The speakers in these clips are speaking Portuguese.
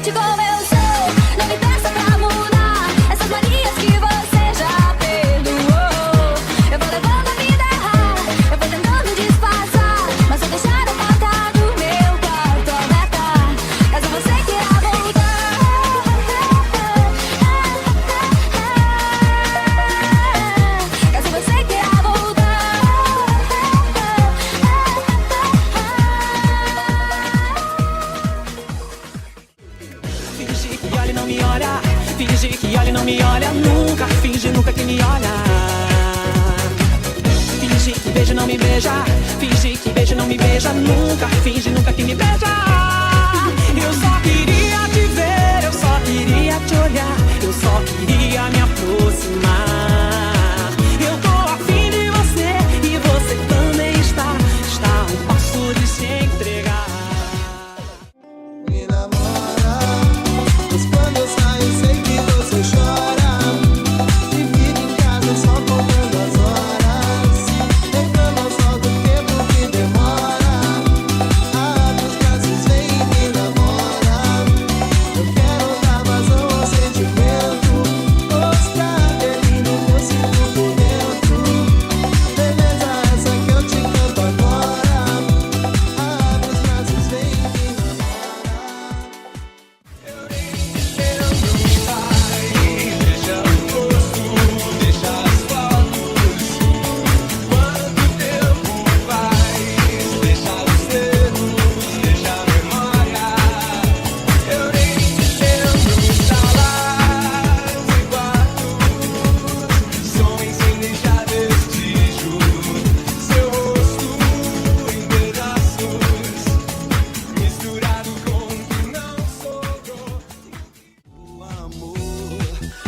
aceite como eu sou. Não me peça pra mudar essas manias que você já perdoou. Eu vou levando a vida errar, eu vou tentando disfarçar, mas vou deixar a porta do meu quarto aberta, caso você queira voltar. Caso você queira voltar. Finge que olha e não me olha. Finge que olha e não me olha. Nunca finge, nunca que me olha. Finge que beija e não me beija. Finge que beija e não me beija. Nunca finge, nunca que me beija. Eu só queria te ver, eu só queria te olhar, eu só queria me aproximar. Eu tô afim de você e você também está a um passo de se entregar. Me namora, mas quando eu saio sei que você chora. E fica em casa só contando as horas. Reclama só do tempo que demora. Abre os braços, vem e me namora. Eu quero dar vazão ao sentimento, mostrar ele no meu sinto por dentro. Beleza essa que eu te canto agora. Abre os braços, vem e me namora.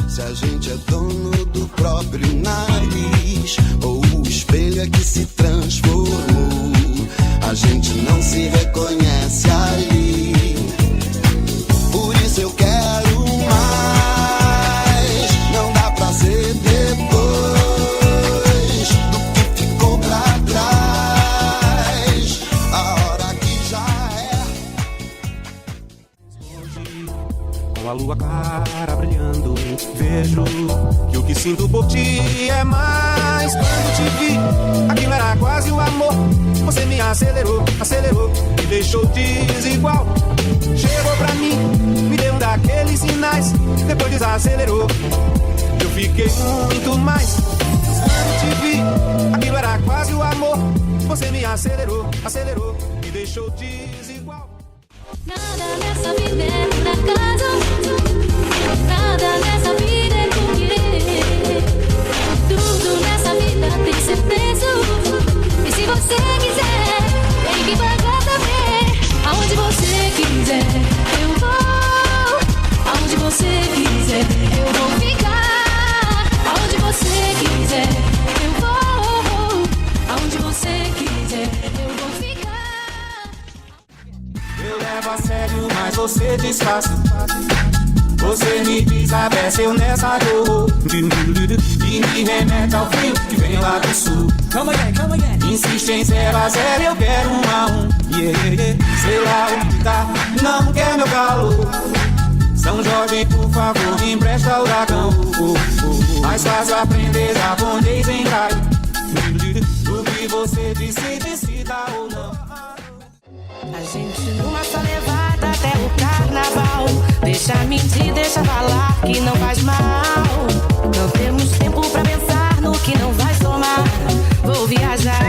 Se a gente é dono do próprio nariz, ou o espelho é que se transformou, a gente não se reconhece ali. Por isso eu quero mais. Não dá pra ser depois do que ficou pra trás. A hora que já é. Com a lua clara brilhando, vejo que o que sinto por ti é mais. Quando te vi, aquilo era quase o amor. Você me acelerou, acelerou, me deixou desigual. Chegou pra mim, me deu um daqueles sinais. Depois desacelerou, eu fiquei muito mais. Quando te vi, aquilo era quase o amor. Você me acelerou, acelerou, me deixou desigual. Nada nessa vida é por acaso, nada nessa vida é por querer. Tudo nessa vida tem que ser preso. E se você quiser, tem que pagar também. Aonde você quiser, eu vou. Aonde você quiser, eu vou ficar. Aonde você quiser, eu vou. Aonde você quiser, eu vou ficar. Eu levo a sério, mas você disfarça. Você me desabeceu nessa dor e me remete ao frio que vem lá do sul. Come again. Insiste em 0 a 0, eu quero 1 a 1. Sei lá o que tá, não quer meu calor. São Jorge, por favor, me empresta o dragão. Mais fácil aprender japonês em Gai. O que você decida ou não. A gente numa só levada até o carnaval. Deixa mentir, deixa falar que não faz mal. Não temos tempo pra pensar no que não vai somar. Vou viajar